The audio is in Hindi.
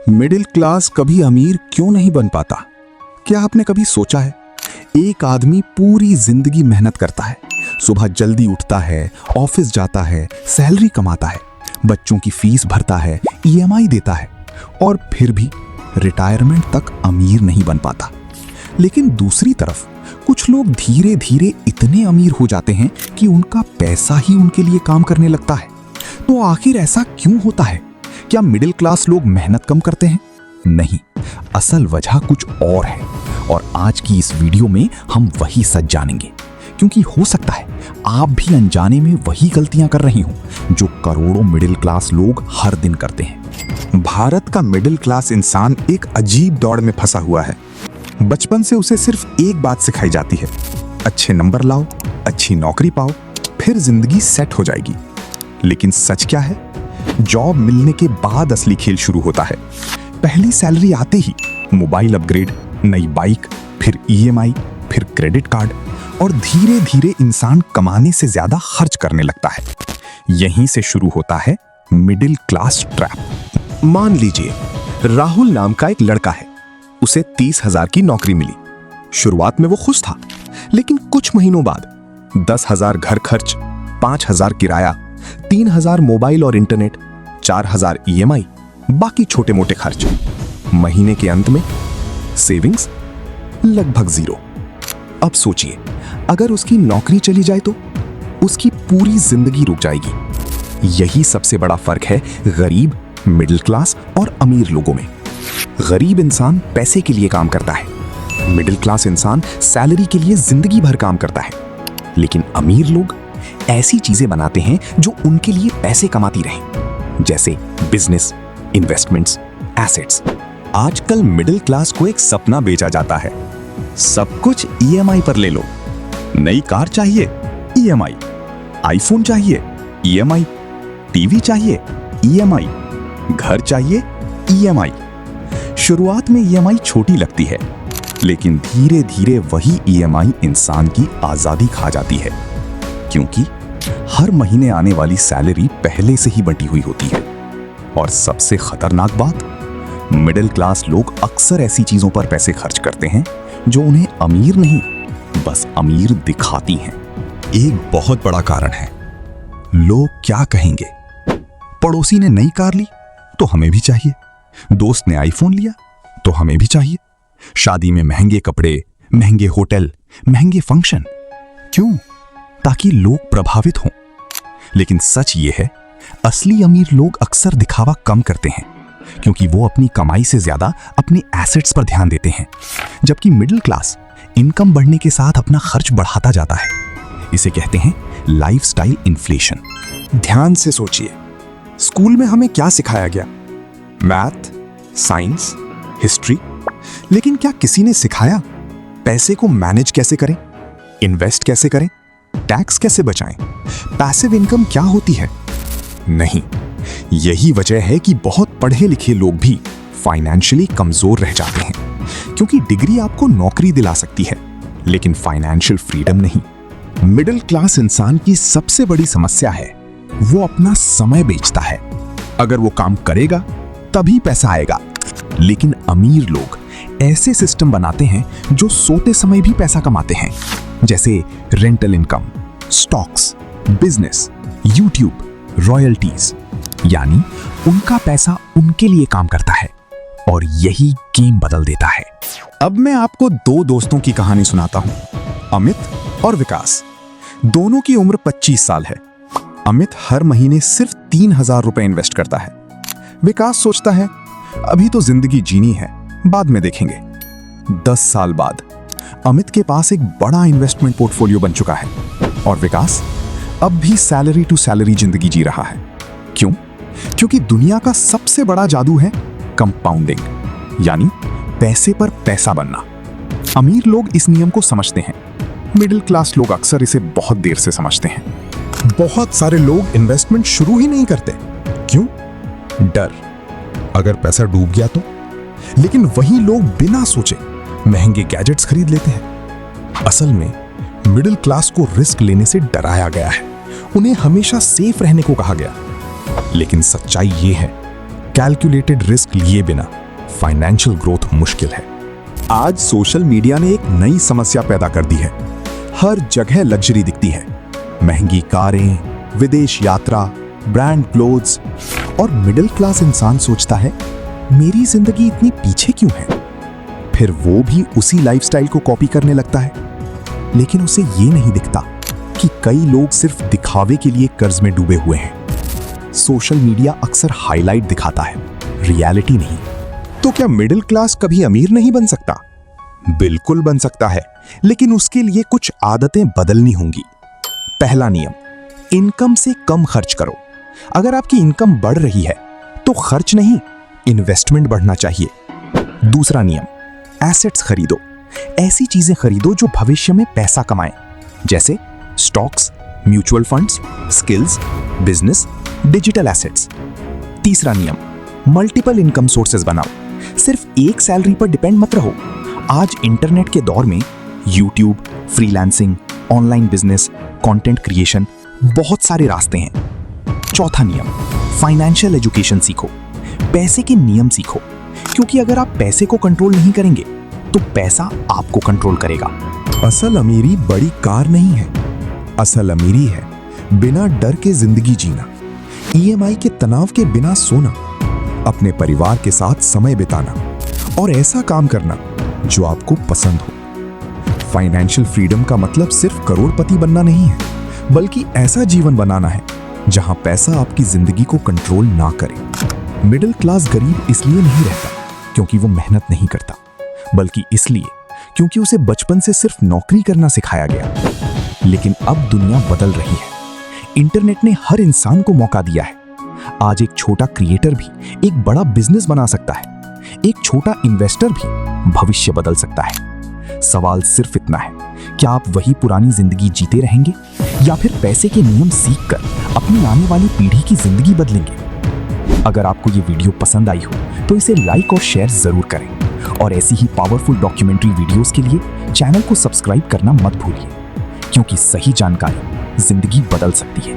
मिडिल क्लास कभी अमीर क्यों नहीं बन पाता? क्या आपने कभी सोचा है? एक आदमी पूरी जिंदगी मेहनत करता है, सुबह जल्दी उठता है, ऑफिस जाता है, सैलरी कमाता है, बच्चों की फीस भरता है, ईएमआई देता है और फिर भी रिटायरमेंट तक अमीर नहीं बन पाता। लेकिन दूसरी तरफ कुछ लोग धीरे धीरे इतने अमीर हो जाते हैं कि उनका पैसा ही उनके लिए काम करने लगता है। तो आखिर ऐसा क्यों होता है? क्या मिडिल क्लास लोग मेहनत कम करते हैं? नहीं, असल वजह कुछ और है और आज की इस वीडियो में हम वही सच जानेंगे, क्योंकि हो सकता है आप भी अनजाने में वही गलतियां कर रहे हो जो करोड़ों मिडिल क्लास लोग हर दिन करते हैं। भारत का मिडिल क्लास इंसान एक अजीब दौड़ में फंसा हुआ है। बचपन से उसे सिर्फ एक बात सिखाई जाती है, अच्छे नंबर लाओ, अच्छी नौकरी पाओ, फिर जिंदगी सेट हो जाएगी। लेकिन सच क्या है? जॉब मिलने के बाद असली खेल शुरू होता है। पहली सैलरी आते ही मोबाइल अपग्रेड, नई बाइक, फिर ईएमआई, फिर क्रेडिट कार्ड और धीरे धीरे इंसान कमाने से ज्यादा खर्च करने लगता है। यहीं से शुरू होता है मिडिल क्लास ट्रैप। मान लीजिए राहुल नाम का एक लड़का है, उसे 30,000 की नौकरी मिली। शुरुआत में वो खुश था, लेकिन कुछ महीनों बाद 10,000 घर खर्च, 5,000 किराया, 3,000 मोबाइल और इंटरनेट, 4,000 ईएमआई, बाकी छोटे मोटे खर्च। महीने के अंत में सेविंग्स लगभग जीरो। अब सोचिए, अगर उसकी नौकरी चली जाए तो उसकी पूरी जिंदगी रुक जाएगी। यही सबसे बड़ा फर्क है गरीब, मिडिल क्लास और अमीर लोगों में। गरीब इंसान पैसे के लिए काम करता है, मिडिल क्लास इंसान सैलरी के लिए जिंदगी भर काम करता है। लेकिन अमीर लोग ऐसी चीजें बनाते हैं जो उनके लिए पैसे कमाती रहें, जैसे बिजनेस, इन्वेस्टमेंट्स, एसेट्स। आजकल मिडिल क्लास को एक सपना बेचा जाता है, सब कुछ ईएमआई पर ले लो। नई कार चाहिए, ईएमआई। आईफोन चाहिए, ईएमआई। टीवी चाहिए, ईएमआई। घर चाहिए, ईएमआई। शुरुआत में ईएमआई छोटी लगती है, लेकिन धीरे धीरे वही ईएमआई इंसान की आजादी खा जाती है, क्योंकि हर महीने आने वाली सैलरी पहले से ही बंटी हुई होती है। और सबसे खतरनाक बात, मिडिल क्लास लोग अक्सर ऐसी चीजों पर पैसे खर्च करते हैं जो उन्हें अमीर नहीं, बस अमीर दिखाती हैं। एक बहुत बड़ा कारण है, लोग क्या कहेंगे। पड़ोसी ने नई कार ली तो हमें भी चाहिए, दोस्त ने आईफोन लिया तो हमें भी चाहिए। शादी में महंगे कपड़े, महंगे होटल, महंगे फंक्शन। क्यों? ताकि लोग प्रभावित हों। लेकिन सच ये है, असली अमीर लोग अक्सर दिखावा कम करते हैं, क्योंकि वो अपनी कमाई से ज्यादा अपने एसेट्स पर ध्यान देते हैं। जबकि मिडिल क्लास इनकम बढ़ने के साथ अपना खर्च बढ़ाता जाता है। इसे कहते हैं लाइफस्टाइल इन्फ्लेशन। ध्यान से सोचिए, स्कूल में हमें क्या सिखाया गया? Math, science, history. लेकिन क्या किसी ने सिखाया पैसे को मैनेज कैसे करें, इन्वेस्ट कैसे करें, टैक्स कैसे बचाएं, पैसिव इनकम क्या होती है? नहीं। यही वजह है कि बहुत पढ़े लिखे लोग भी फाइनेंशियली कमजोर रह जाते हैं, क्योंकि डिग्री आपको नौकरी दिला सकती है, लेकिन फाइनेंशियल फ्रीडम नहीं। मिडिल क्लास इंसान की सबसे बड़ी समस्या है, वो अपना समय बेचता है। अगर वो काम करेगा तभी पैसा आएगा। लेकिन अमीर लोग ऐसे सिस्टम बनाते हैं जो सोते समय भी पैसा कमाते हैं, जैसे rental income, stocks, business, YouTube, royalties. यानी उनका पैसा उनके लिए काम करता है और यही गेम बदल देता है। अब मैं आपको दो दोस्तों की कहानी सुनाता हूं, अमित और विकास। दोनों की उम्र 25 साल है। अमित हर महीने सिर्फ 3,000 रुपए इन्वेस्ट करता है। विकास सोचता है अभी तो जिंदगी जीनी है, बाद में देखेंगे। 10 साल बाद अमित के पास एक बड़ा इन्वेस्टमेंट पोर्टफोलियो बन चुका है और विकास अब भी सैलरी टू सैलरी जिंदगी जी रहा है। क्यों? क्योंकि दुनिया का सबसे बड़ा जादू है कंपाउंडिंग, यानी पैसे पर पैसा बनना। अमीर लोग इस नियम को समझते हैं, मिडिल क्लास लोग अक्सर इसे बहुत देर से समझते हैं। बहुत सारे लोग इन्वेस्टमेंट शुरू ही नहीं करते। क्यों? डर, अगर पैसा डूब गया तो। लेकिन वही लोग बिना सोचे महंगे गैजेट्स खरीद लेते हैं। असल में मिडिल क्लास को रिस्क लेने से डराया गया है, उन्हें हमेशा सेफ रहने को कहा गया। लेकिन सच्चाई ये है कैलकुलेटेड रिस्क लिए बिना फाइनेंशियल ग्रोथ मुश्किल है। आज सोशल मीडिया ने एक नई समस्या पैदा कर दी है। हर जगह लग्जरी दिखती है, महंगी कारें, विदेश यात्रा, ब्रांड क्लोथ्स, और मिडिल क्लास इंसान सोचता है मेरी जिंदगी इतनी पीछे क्यों है। फिर वो भी उसी लाइफस्टाइल को कॉपी करने लगता है। लेकिन उसे ये नहीं दिखता कि कई लोग सिर्फ दिखावे के लिए कर्ज में डूबे हुए हैं। सोशल मीडिया अक्सर हाईलाइट दिखाता है, रियलिटी नहीं। तो क्या मिडिल क्लास कभी अमीर नहीं बन सकता? बिल्कुल बन सकता है, लेकिन उसके लिए कुछ आदतें बदलनी होंगी। पहला नियम, इनकम से कम खर्च करो। अगर आपकी इनकम बढ़ रही है तो खर्च नहीं, इन्वेस्टमेंट बढ़ना चाहिए। दूसरा नियम, एसेट्स खरीदो। ऐसी चीजें खरीदो जो भविष्य में पैसा कमाएं, जैसे stocks, mutual funds, skills, business, digital assets. तीसरा नियम, मल्टीपल इनकम सोर्सेज बनाओ। सिर्फ एक सैलरी पर डिपेंड मत रहो। आज इंटरनेट के दौर में YouTube, freelancing, online business, content creation, बहुत सारे रास्ते हैं। चौथा नियम, फाइनेंशियल एजुकेशन सीखो। पैसे के नियम सीखो, क्योंकि अगर आप पैसे को कंट्रोल नहीं करेंगे तो पैसा आपको कंट्रोल करेगा। असल अमीरी बड़ी कार नहीं है, असल अमीरी है बिना डर के जिंदगी जीना, ईएमआई के तनाव के बिना सोना, अपने परिवार के साथ समय बिताना और ऐसा काम करना जो आपको पसंद हो। फाइनेंशियल फ्रीडम का मतलब सिर्फ करोड़पति बनना नहीं है, बल्कि ऐसा जीवन बनाना है जहां पैसा आपकी जिंदगी को कंट्रोल ना करे। मिडिल क्लास गरीब इसलिए नहीं रहता क्योंकि वो मेहनत नहीं करता, बल्कि इसलिए क्योंकि उसे बचपन से सिर्फ नौकरी करना सिखाया गया। लेकिन अब दुनिया बदल रही है। इंटरनेट ने हर इंसान को मौका दिया है। आज एक छोटा क्रिएटर भी एक बड़ा बिजनेस बना सकता है, एक छोटा इन्वेस्टर भी भविष्य बदल सकता है। सवाल सिर्फ इतना है, क्या आप वही पुरानी जिंदगी जीते रहेंगे या फिर पैसे के नियम सीखकर अपनी आने वाली पीढ़ी की जिंदगी बदलेंगे? अगर आपको ये वीडियो पसंद आई हो तो इसे लाइक और शेयर जरूर करें, और ऐसी ही पावरफुल डॉक्यूमेंट्री वीडियोस के लिए चैनल को सब्सक्राइब करना मत भूलिए, क्योंकि सही जानकारी जिंदगी बदल सकती है।